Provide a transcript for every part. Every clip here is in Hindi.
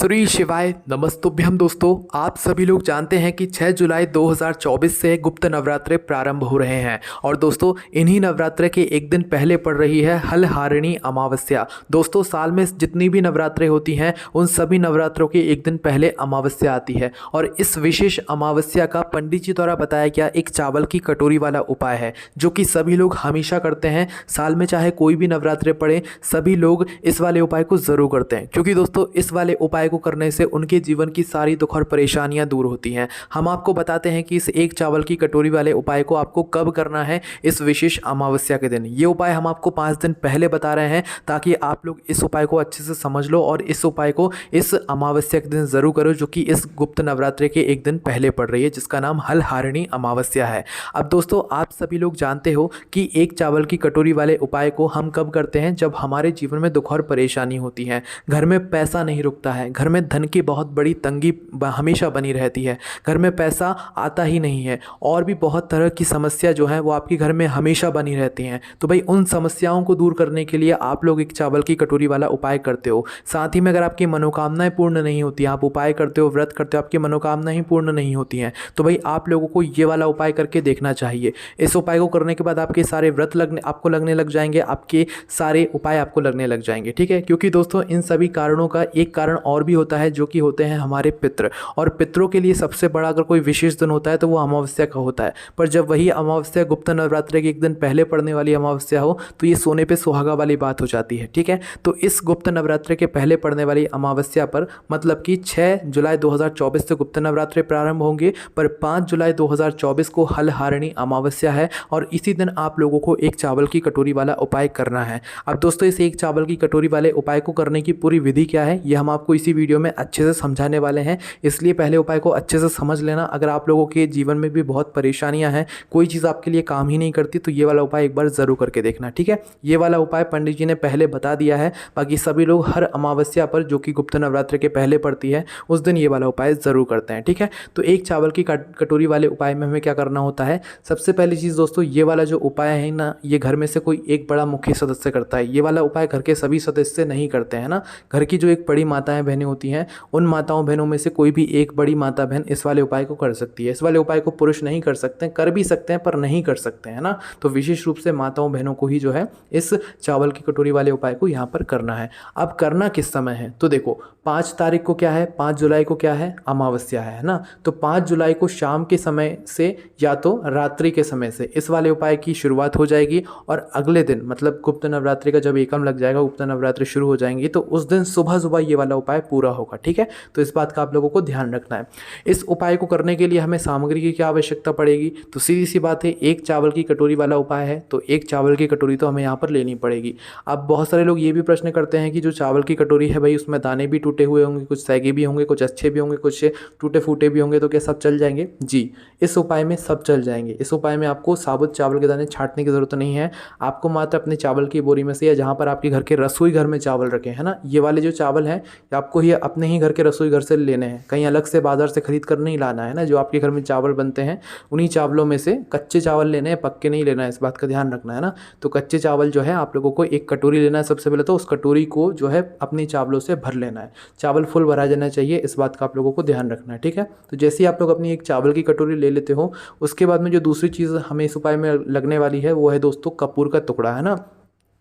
श्री शिवाय नमस्तुभ्यम। दोस्तों, आप सभी लोग जानते हैं कि 6 जुलाई 2024 से गुप्त नवरात्रे प्रारंभ हो रहे हैं। और दोस्तों, इन्हीं नवरात्रे के एक दिन पहले पड़ रही है हलहारिणी अमावस्या। दोस्तों, साल में जितनी भी नवरात्रे होती हैं उन सभी नवरात्रों के एक दिन पहले अमावस्या आती है। और इस विशेष अमावस्या का पंडित जी द्वारा बताया गया एक चावल की कटोरी वाला उपाय है, जो कि सभी लोग हमेशा करते हैं। साल में चाहे कोई भी नवरात्रे पड़े, सभी लोग इस वाले उपाय को ज़रूर करते हैं, क्योंकि दोस्तों इस वाले उपाय को करने से उनके जीवन की सारी दुख और परेशानियां दूर होती हैं। हम आपको बताते हैं कि इस एक चावल की कटोरी वाले उपाय को आपको कब करना है, इस विशेष अमावस्या के दिन। ये उपाय हम आपको 5 दिन पहले बता रहे हैं, ताकि आप लोग इस उपाय को अच्छे से समझ लो और इस उपाय को इस अमावस्या के दिन ज़रूर करो, जो कि इस गुप्त नवरात्रि के एक दिन पहले पड़ रही है, जिसका नाम हलहारिणी अमावस्या है। अब दोस्तों, आप सभी लोग जानते हो कि एक चावल की कटोरी वाले उपाय को हम कब करते हैं, जब हमारे जीवन में दुख और परेशानी होती है, घर में पैसा नहीं रुकता है, घर में धन की बहुत बड़ी तंगी हमेशा बनी रहती है, घर में पैसा आता ही नहीं है, और भी बहुत तरह की समस्या जो है वो आपके घर में हमेशा बनी रहती हैं। तो भाई, उन समस्याओं को दूर करने के लिए आप लोग एक चावल की कटोरी वाला उपाय करते हो। साथ ही में अगर आपकी मनोकामनाएं पूर्ण नहीं होती, आप उपाय करते हो, व्रत करते हो, आपकी मनोकामनाएं पूर्ण नहीं होती हैं, तो भाई आप लोगों को ये वाला उपाय करके देखना चाहिए। इस उपाय को करने के बाद आपके सारे व्रत आपको लगने लग जाएंगे, आपके सारे उपाय आपको लगने लग जाएंगे। ठीक है, क्योंकि दोस्तों इन सभी कारणों का एक कारण और भी होता है, जो कि होते हैं हमारे पितृ। और पितरों के लिए सबसे बड़ा अगर कोई विशेष दिन होता है तो वो अमावस्या का होता है। पर जब वही अमावस्या गुप्त नवरात्रि के एक दिन पहले पड़ने वाली अमावस्या हो, तो ये सोने पे सुहागा वाली बात हो जाती है। ठीक है, तो इस गुप्त नवरात्रि के पहले पड़ने वाली अमावस्या पर, मतलब कि 6 जुलाई 2024 से गुप्त नवरात्रि प्रारंभ होंगे, पर 5 जुलाई 2024 को हलहारिणी अमावस्या है, और इसी दिन आप लोगों को एक चावल की कटोरी वाला उपाय करना है। अब दोस्तों, इस एक चावल की कटोरी वाले उपाय को करने की पूरी विधि क्या है, ये हम आपको इसी वीडियो में अच्छे से समझाने वाले हैं। इसलिए पहले उपाय को अच्छे से समझ लेना। अगर आप लोगों के जीवन में भी बहुत परेशानियां हैं, कोई चीज़ आपके लिए काम ही नहीं करती, तो ये वाला उपाय एक बार ज़रूर करके देखना। ठीक है, ये वाला उपाय पंडित जी ने पहले बता दिया है। बाकी सभी लोग हर अमावस्या पर, जो कि गुप्त नवरात्रि के पहले पड़ती है, उस दिन ये वाला उपाय ज़रूर करते हैं। ठीक है, तो एक चावल की कटोरी वाले उपाय में हमें क्या करना होता है। सबसे पहली चीज़ दोस्तों, ये वाला जो उपाय है ना, ये घर में से कोई एक बड़ा मुख्य सदस्य करता है। ये वाला उपाय घर के सभी सदस्य नहीं करते हैं ना। घर की जो एक बड़ी माताएं बहनें होती हैं, उन माताओं बहनों में से कोई भी एक बड़ी माता बहन इस वाले उपाय को कर सकती है। इस वाले उपाय को पुरुष नहीं कर सकते, कर भी सकते हैं पर नहीं कर सकते हैं ना। तो विशेष रूप से माताओं बहनों को ही जो है इस चावल की कटोरी वाले उपाय को यहाँ पर करना है। अब करना किस समय है, तो देखो 5 तारीख को क्या है, 5 जुलाई को क्या है, अमावस्या है ना। तो 5 जुलाई को शाम के समय से या तो रात्रि के समय से इस वाले उपाय की शुरुआत हो जाएगी, और अगले दिन मतलब गुप्त नवरात्रि का जब एकम लग जाएगा, गुप्त नवरात्रि शुरू हो जाएंगी, तो उस दिन सुबह सुबह ये वाला उपाय पूरा होगा। ठीक है, तो इस बात का आप लोगों को ध्यान रखना है। इस उपाय को करने के लिए हमें सामग्री की क्या आवश्यकता पड़ेगी, तो सीधी सी बात है, एक चावल की कटोरी वाला उपाय है, तो एक चावल की कटोरी तो हमें यहाँ पर लेनी पड़ेगी। अब बहुत सारे लोग ये भी प्रश्न करते हैं कि जो चावल की कटोरी है भाई, उसमें दाने भी टूटे हुए होंगे, कुछ सैगे भी होंगे, कुछ अच्छे भी होंगे, कुछ टूटे फूटे भी होंगे, तो क्या सब चल जाएंगे? जी, इस उपाय में सब चल जाएंगे। इस उपाय में आपको साबुत चावल के दाने छांटने की जरूरत नहीं है। आपको मात्र अपने चावल की बोरी में से, या जहाँ पर आपके घर के रसोई घर में चावल रखे हैं ना, ये वाले जो चावल हैं, आपको ही अपने ही घर के रसोई घर से लेने हैं, कहीं अलग से बाजार से खरीद कर नहीं लाना है ना। जो आपके घर में चावल बनते हैं, उन्हीं चावलों में से कच्चे चावल लेने हैं, पक्के नहीं लेना है, इस बात का ध्यान रखना है ना। तो कच्चे चावल जो है आप लोगों को एक कटोरी लेना है। सबसे पहले तो उस कटोरी को जो है अपने चावलों से भर लेना है। चावल फुल भरा जाना चाहिए, इस बात का आप लोगों को ध्यान रखना है। ठीक है, तो जैसे ही आप लोग अपनी एक चावल की कटोरी ले लेते हो, उसके बाद में जो दूसरी चीज़ हमें इस उपाय में लगने वाली है, वो है दोस्तों कपूर का टुकड़ा, है ना।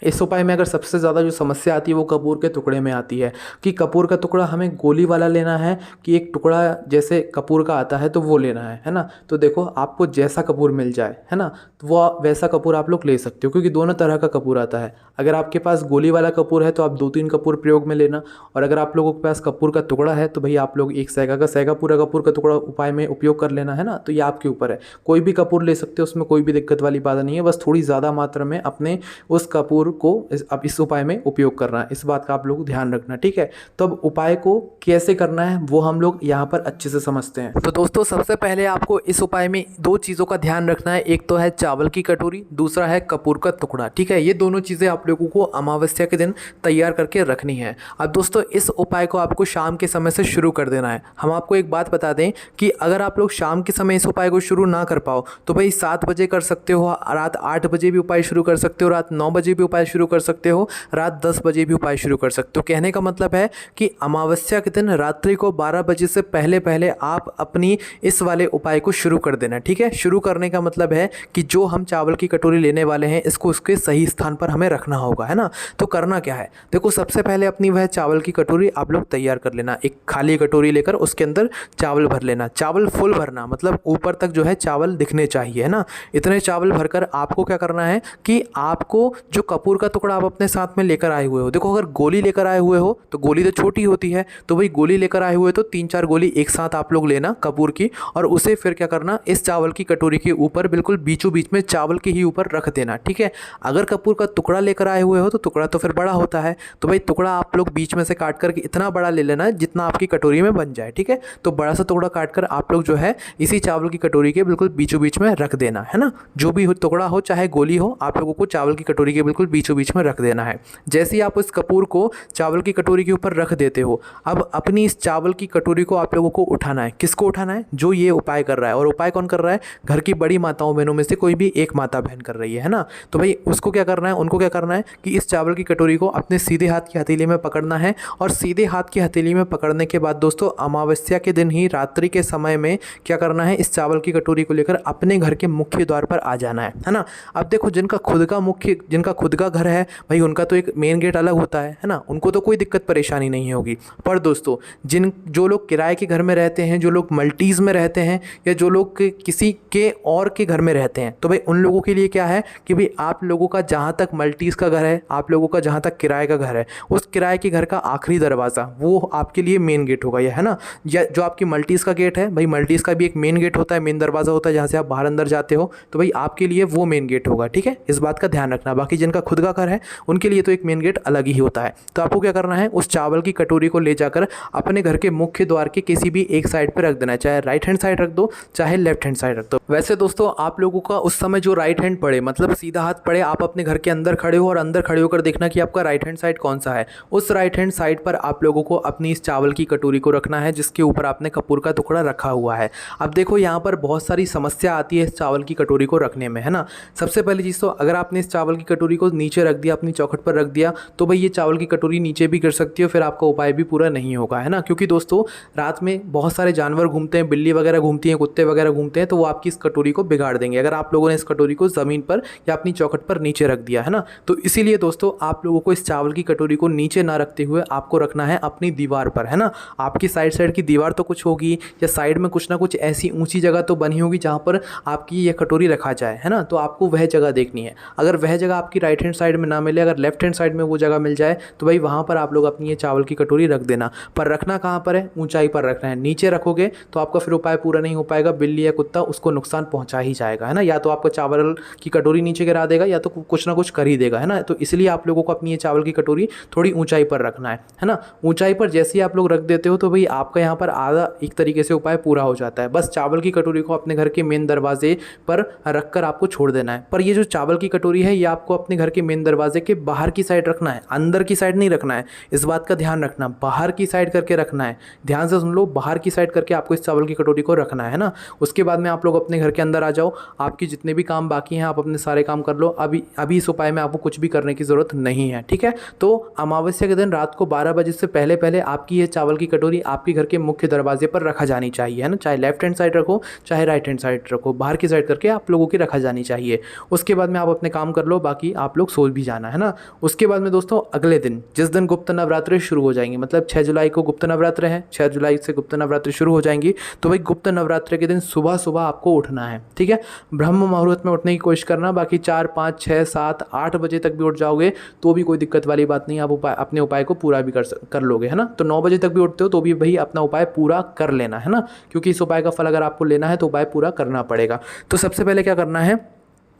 इस उपाय में अगर सबसे ज़्यादा जो समस्या आती है वो कपूर के टुकड़े में आती है, कि कपूर का टुकड़ा हमें गोली वाला लेना है, कि एक टुकड़ा जैसे कपूर का आता है तो वो लेना है ना। तो देखो, आपको जैसा कपूर मिल जाए, है ना, तो वो वैसा कपूर आप लोग ले सकते हो, क्योंकि दोनों तरह का कपूर आता है। अगर आपके पास गोली वाला कपूर है तो आप 2-3 कपूर प्रयोग में लेना, और अगर आप लोगों के पास कपूर का टुकड़ा है तो भाई आप लोग एक सैगा पूरा कपूर का टुकड़ा उपाय में उपयोग कर लेना, है ना। तो ये आपके ऊपर है, कोई भी कपूर ले सकते हो, उसमें कोई भी दिक्कत वाली बात नहीं है। बस थोड़ी ज़्यादा मात्रा में अपने उस कपूर को अब इस उपाय में उपयोग करना है, इस बात का आप लोग ध्यान रखना। ठीक है, तो अब उपाय को कैसे करना है वो हम लोग यहाँ पर अच्छे से समझते हैं। तो दोस्तों, सबसे पहले आपको इस उपाय में 2 चीज़ों का ध्यान रखना है। एक तो है चावल की कटोरी, दूसरा है कपूर का टुकड़ा। ठीक है, ये दोनों चीज़ें आप आप लोगों को अमावस्या के दिन तैयार करके रखनी है। अब दोस्तों इस उपाय को आपको शाम के समय से शुरू कर देना है। हम आपको एक बात बता दें कि अगर आप लोग शाम के समय इस उपाय को शुरू ना कर पाओ तो भाई 7 बजे कर सकते हो, रात 8 बजे भी उपाय शुरू कर सकते हो, रात 9 बजे भी उपाय शुरू कर सकते हो, रात 10 बजे भी उपाय शुरू कर सकते हो। कहने का मतलब है कि अमावस्या के दिन रात्रि को 12 बजे से पहले पहले आप अपनी इस वाले उपाय को शुरू कर देना। ठीक है, शुरू करने का मतलब है कि जो हम चावल की कटोरी लेने वाले हैं इसको उसके सही स्थान पर हमें रखना होगा, है ना। तो करना क्या है, देखो सबसे पहले अपनी वह चावल की कटोरी आप लोग तैयार कर लेना। एक खाली कटोरी लेकर उसके अंदर चावल भर लेना, चावल फुल भरना, मतलब ऊपर तक जो है चावल दिखने चाहिए, है ना। इतने चावल भरकर आपको क्या करना है कि आपको जो कपूर का टुकड़ा आप अपने साथ में लेकर आए हुए हो, देखो अगर गोली लेकर आए हुए हो तो गोली तो छोटी होती है, तो भाई गोली लेकर आए हुए तो 3-4 गोली एक साथ आप लोग लेना कपूर की, और उसे फिर क्या करना, इस चावल की कटोरी के ऊपर बिल्कुल बीचों बीच में चावल के ही ऊपर रख देना। ठीक है, अगर कपूर का टुकड़ा लेकर आए हुए हो तो टुकड़ा तो फिर बड़ा होता है, तो भाई टुकड़ा आप लोग बीच में से काट कर इतना बड़ा ले लेना जितना आपकी कटोरी में बन जाए। ठीक है, तो बड़ा सा टुकड़ा काट कर आप लोग जो है इसी चावल की कटोरी के बिल्कुल बीचों बीच में रख देना, है ना। जो भी टुकड़ा हो चाहे गोली हो, आप लोगों को चावल की कटोरी के बिल्कुल बीचों बीच में रख देना है। जैसे ही आप इस कपूर को चावल की कटोरी के ऊपर रख देते हो, अब अपनी इस चावल की कटोरी को आप लोगों को उठाना है। किसको उठाना है, जो ये उपाय कर रहा है। और उपाय कौन कर रहा है, घर की बड़ी माताओं बहनों में से कोई भी एक माता बहन कर रही है ना। तो भाई उसको क्या करना है, उनको क्या करना है कि इस चावल की कटोरी को अपने सीधे हाथ की हथेली में पकड़ना है, और सीधे हाथ की हथेली में पकड़ने के बाद दोस्तों अमावस्या के दिन ही रात्रि के समय में क्या करना है, इस चावल की कटोरी को लेकर अपने घर के मुख्य द्वार पर आ जाना है ना। अब देखो जिनका खुद का घर है भाई, उनका तो एक मेन गेट अलग होता है ना, उनको तो कोई दिक्कत परेशानी नहीं होगी। पर दोस्तों जो लोग किराए के घर में रहते हैं, जो लोग मल्टीज़ में रहते हैं, या जो लोग किसी के और के घर में रहते हैं, तो भाई उन लोगों के लिए क्या है कि भाई आप लोगों का जहाँ तक मल्टीज़ का घर है, आप लोगों का जहाँ तक किराए का घर है, उस किराए के घर का आखिरी दरवाज़ा वो आपके लिए मेन गेट होगा, यह है ना। या जो आपकी मल्टीज़ का गेट है भाई, मल्टीज़ का भी एक मेन गेट होता है, मेन दरवाज़ा होता है जहाँ से आप बाहर अंदर जाते हो, तो भाई आपके लिए वो मेन गेट होगा। ठीक है, इस बात का ध्यान रखना। बाकी जिनका खुद का घर है उनके लिए तो एक मेन गेट अलग ही होता है। तो आपको क्या करना है, उस चावल की कटोरी को ले जाकर अपने घर के मुख्य द्वार के किसी भी एक साइड पर रख देना है, चाहे राइट हैंड साइड रख दो चाहे लेफ्ट हैंड साइड रख दो। वैसे दोस्तों आप लोगों का उस समय जो राइट हैंड पड़े, मतलब सीधा हाथ पड़े, आप अपने घर के अंदर खड़े हो और अंदर खड़े होकर देखना कि आपका राइट हैंड साइड कौन सा है। उस राइट हैंड साइड पर आप लोगों को अपनी इस चावल की कटोरी को रखना है जिसके ऊपर आपने कपूर का टुकड़ा रखा हुआ है। अब देखो यहाँ पर बहुत सारी समस्या आती है इस चावल की कटोरी को रखने में, है ना। सबसे पहली चीज़ तो अगर आपने इस चावल की कटोरी को नीचे रख दिया, अपनी चौखट पर रख दिया, तो भाई ये चावल की कटोरी नीचे भी गिर सकती है, फिर आपका उपाय भी पूरा नहीं होगा, है ना। क्योंकि दोस्तों रात में बहुत सारे जानवर घूमते हैं, बिल्ली वगैरह घूमती हैं, कुत्ते वगैरह घूमते हैं, तो वो आपकी इस कटोरी को बिगाड़ देंगे अगर आप लोगों ने इस कटोरी को ज़मीन पर या अपनी चौखट पर नीचे रख दिया, है ना। तो इसीलिए दोस्तों आप लोगों को इस चावल की कटोरी को नीचे ना रखते हुए आपको रखना है अपनी दीवार पर, है ना। आपकी साइड की दीवार तो कुछ होगी, या साइड में कुछ ना कुछ ऐसी ऊंची जगह तो बनी होगी जहाँ पर आपकी ये कटोरी रखा जाए, है ना। तो आपको वह जगह देखनी है। अगर वह जगह आपकी राइट हैंड साइड में ना मिले, अगर लेफ्ट हैंड साइड में वो जगह मिल जाए, तो भाई वहाँ पर आप लोग अपनी ये चावल की कटोरी रख देना। पर रखना कहाँ पर है, ऊंचाई पर रखना है। नीचे रखोगे तो आपका फिर उपाय पूरा नहीं हो पाएगा, बिल्ली या कुत्ता उसको नुकसान पहुँचा ही जाएगा, है ना। या तो आपको चावल की कटोरी नीचे गिरा देगा, या तो कुछ ना कुछ कर ही देगा, है ना। तो इसलिए आप लोगों को अपनी ये चावल की कटोरी थोड़ी ऊंचाई पर रखना है ना। ऊंचाई पर जैसे ही आप लोग रख देते हो तो भाई आपका यहाँ पर आधा एक तरीके से उपाय पूरा हो जाता है। बस चावल की कटोरी को अपने घर के मेन दरवाजे पर रख कर आपको छोड़ देना है। पर ये जो चावल की कटोरी है ये आपको अपने घर के मेन दरवाजे के बाहर की साइड रखना है, अंदर की साइड नहीं रखना है। इस बात का ध्यान रखना, बाहर की साइड करके रखना है। ध्यान से सुन लो, बाहर की साइड करके आपको इस चावल की कटोरी को रखना है ना। उसके बाद में आप लोग अपने घर के अंदर आ जाओ, आपकी जितने भी काम बाकी हैं आप अपने सारे काम कर लो। अभी इस उपाय में आपको कुछ भी करने की ज़रूरत नहीं है, ठीक है। तो अमावस्या के दिन रात को 12 बजे से पहले पहले आपकी ये चावल की कटोरी आपके घर के मुख्य दरवाजे पर रखा जानी चाहिए, है ना। चाहे लेफ्ट हैंड साइड रखो चाहे राइट हैंड साइड रखो, बाहर की साइड करके आप लोगों की रखा जानी चाहिए। उसके बाद में आप अपने काम कर लो, बाकी आप लोग सो भी जाना, है ना। उसके बाद में दोस्तों अगले दिन जिस दिन गुप्त नवरात्रि शुरू हो जाएंगी, मतलब 6 जुलाई को गुप्त नवरात्र है, 6 जुलाई से गुप्त नवरात्रि शुरू हो जाएंगी, तो भाई गुप्त नवरात्रि के दिन सुबह सुबह आपको उठना है, ठीक है। ब्रह्म मुहूर्त में उठने की कोशिश करना। बाकी 4, 5, 6, 7, 8 बजे तक भी उठ जाओगे तो भी कोई दिक्कत वाली बात नहीं, आप अपने उपाय को पूरा भी कर लोगे, है ना। तो 9 बजे तक भी उठते हो तो भी भाई अपना उपाय पूरा कर लेना, है ना। क्योंकि इस उपाय का फल अगर आपको लेना है तो उपाय पूरा करना पड़ेगा। तो सबसे पहले क्या करना है,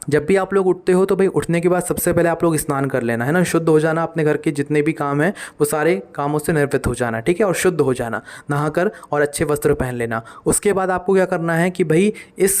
जब भी आप लोग उठते हो तो भाई उठने के बाद सबसे पहले आप लोग स्नान कर लेना है ना, शुद्ध हो जाना, अपने घर के जितने भी काम हैं वो सारे कामों से निवृत्त हो जाना, ठीक है, और शुद्ध हो जाना नहाकर, और अच्छे वस्त्र पहन लेना। उसके बाद आपको क्या करना है कि भाई इस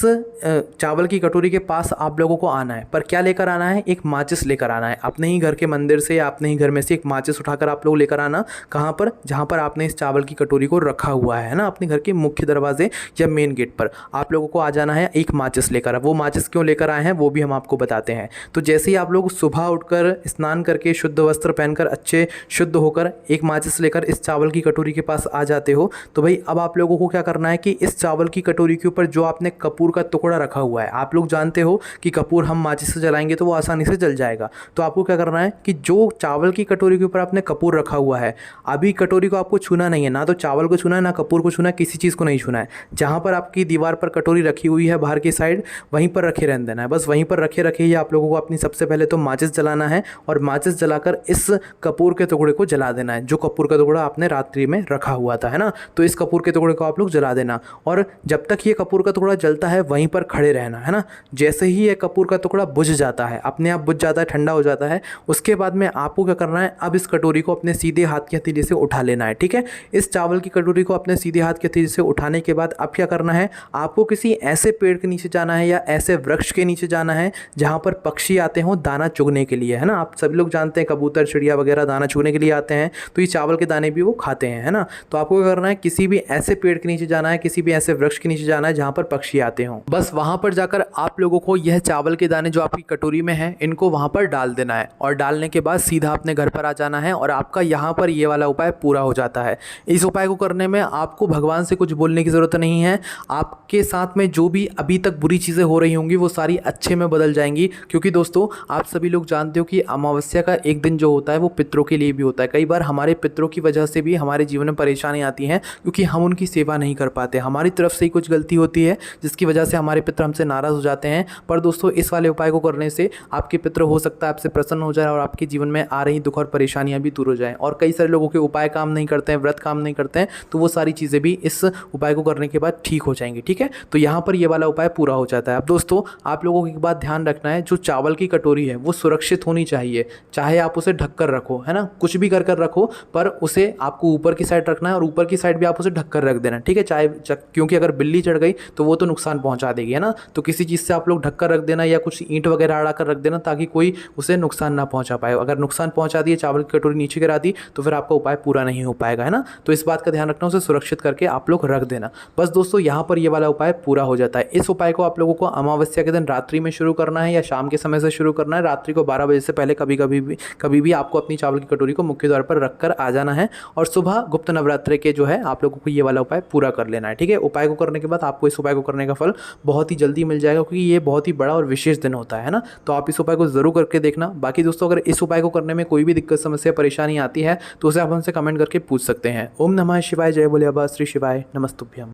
चावल की कटोरी के पास आप लोगों को आना है, पर क्या लेकर आना है, एक माचिस लेकर आना है। अपने ही घर के मंदिर से या अपने ही घर में से एक माचिस उठाकर आप लोग लेकर आना। कहाँ पर? जहाँ पर आपने इस चावल की कटोरी को रखा हुआ है ना, अपने घर के मुख्य दरवाजे या मेन गेट पर आप लोगों को आ जाना है एक माचिस लेकर। वो माचिस क्यों लेकर आए हैं वो भी हम आपको बताते हैं। तो जैसे ही आप लोग सुबह उठकर स्नान करके शुद्ध वस्त्र पहनकर अच्छे शुद्ध होकर एक माचिस लेकर इस चावल की कटोरी के पास आ जाते हो, तो भाई अब आप लोगों को क्या करना है कि इस चावल की कटोरी के ऊपर जो आपने कपूर का टुकड़ा रखा हुआ है, आप लोग जानते हो कि कपूर हम माचिस से जलाएंगे तो वो आसानी से जल जाएगा। तो आपको क्या करना है कि जो चावल की कटोरी के ऊपर आपने कपूर रखा हुआ है, अभी कटोरी को आपको छूना नहीं है, ना तो चावल को छूना है ना कपूर को छूना है, किसी चीज़ को नहीं छूना है। जहाँ पर आपकी दीवार पर कटोरी रखी हुई है बाहर की साइड, वहीं पर रखे रहने देना है, बस वहीं पर रखे रखे ही आप लोगों को अपनी सबसे पहले तो माचिस जलाना है, और माचिस जलाकर इस कपूर के टुकड़े को जला देना है, जो कपूर का टुकड़ा आपने रात्रि में रखा हुआ था, है ना। तो इस कपूर के टुकड़े को आप लोग जला देना, और जब तक ये कपूर का टुकड़ा जलता है वहीं पर खड़े रहना, है ना। जैसे ही ये कपूर का टुकड़ा बुझ जाता है, अपने आप बुझ जाता है, ठंडा हो जाता है, उसके बाद में आपको क्या करना है, अब इस कटोरी को अपने सीधे हाथ के हथेली से उठा लेना है, ठीक है। इस चावल की कटोरी को अपने सीधे हाथ के हथेली से उठाने के बाद अब क्या करना है, आपको किसी ऐसे पेड़ के नीचे जाना है या ऐसे वृक्ष के नीचे जाना है जहाँ पर पक्षी आते हों दाना चुगने के लिए, है ना। आप सभी लोग जानते हैं कबूतर चिड़िया वगैरह दाना चुगने के लिए आते हैं, तो ये चावल के दाने भी वो खाते हैं, है ना। तो आपको क्या करना है, किसी भी ऐसे पेड़ के नीचे जाना है, किसी भी ऐसे वृक्ष के नीचे जाना है जहाँ पर पक्षी आते हों। बस वहाँ पर जाकर आप लोगों को यह चावल के दाने जो आपकी कटोरी में है इनको वहाँ पर डाल देना है, और डालने के बाद सीधा अपने घर पर आ जाना है, और आपका यहाँ पर ये वाला उपाय पूरा हो जाता है। इस उपाय को करने में आपको भगवान से कुछ बोलने की ज़रूरत नहीं है। आपके साथ में जो भी अभी तक बुरी चीज़ें हो रही होंगी वो सारी अच्छे में बदल जाएंगी, क्योंकि दोस्तों आप सभी लोग जानते हो कि अमावस्या का एक दिन जो होता है वो पितरों के लिए भी होता है। कई बार हमारे पितरों की वजह से भी हमारे जीवन में परेशानी आती है, क्योंकि हम उनकी सेवा नहीं कर पाते, हमारी तरफ से ही कुछ गलती होती है जिसकी वजह से हमारे पितर हमसे नाराज़ हो जाते हैं। पर दोस्तों इस वाले उपाय को करने से आपके पितर हो सकता है आपसे प्रसन्न हो जाए और आपके जीवन में आ रही दुख और परेशानियां भी दूर हो जाएं। और कई सारे लोगों के उपाय काम नहीं करते हैं, व्रत काम नहीं करते हैं, तो वो सारी चीज़ें भी इस उपाय को करने के बाद ठीक हो जाएंगी, ठीक है। तो यहाँ पर ये वाला उपाय पूरा हो जाता है। अब दोस्तों आप लोगों को एक बात ध्यान रखना है, जो चावल की कटोरी है वो सुरक्षित होनी चाहिए, चाहे आप उसे ढक कर रखो, है ना, कुछ भी कर कर रखो, पर उसे आपको ऊपर की साइड रखना है, और ऊपर की साइड भी आप उसे ढक कर रख देना, ठीक है। चाहे क्योंकि अगर बिल्ली चढ़ गई तो वो तो नुकसान पहुंचा देगी, है ना। तो किसी चीज़ से आप लोग ढक कर रख देना, या कुछ ईंट वगैरह अड़ा कर रख देना, ताकि कोई उसे नुकसान ना पहुंचा पाए। अगर नुकसान पहुंचा दिए, चावल की कटोरी नीचे गिरा दी, तो फिर आपका उपाय पूरा नहीं हो पाएगा, है ना। तो इस बात का ध्यान रखना, उसे सुरक्षित करके आप लोग रख देना। बस दोस्तों यहाँ पर ये वाला उपाय पूरा हो जाता है। इस उपाय को आप लोगों को अमावस्या के दिन रात्रि में शुरू करना है या शाम के समय से शुरू करना है। रात्रि को 12 बजे से पहले कभी भी आपको अपनी चावल की कटोरी को मुख्य द्वार पर रखकर आ जाना है, और सुबह गुप्त नवरात्रि के जो है आप लोगों को ये वाला उपाय पूरा कर लेना है, ठीक है। उपाय को करने के बाद आपको इस उपाय को करने का फल बहुत ही जल्दी मिल जाएगा, क्योंकि ये बहुत ही बड़ा और विशेष दिन होता है ना। तो आप इस उपाय को जरूर करके देखना। बाकी दोस्तों अगर इस उपाय को करने में कोई भी दिक्कत समस्या परेशानी आती है तो उसे आप हमसे कमेंट करके पूछ सकते हैं। ओम नमः शिवाय, जय बोले बाबा श्री शिवाय, नमस्तुभ्यम।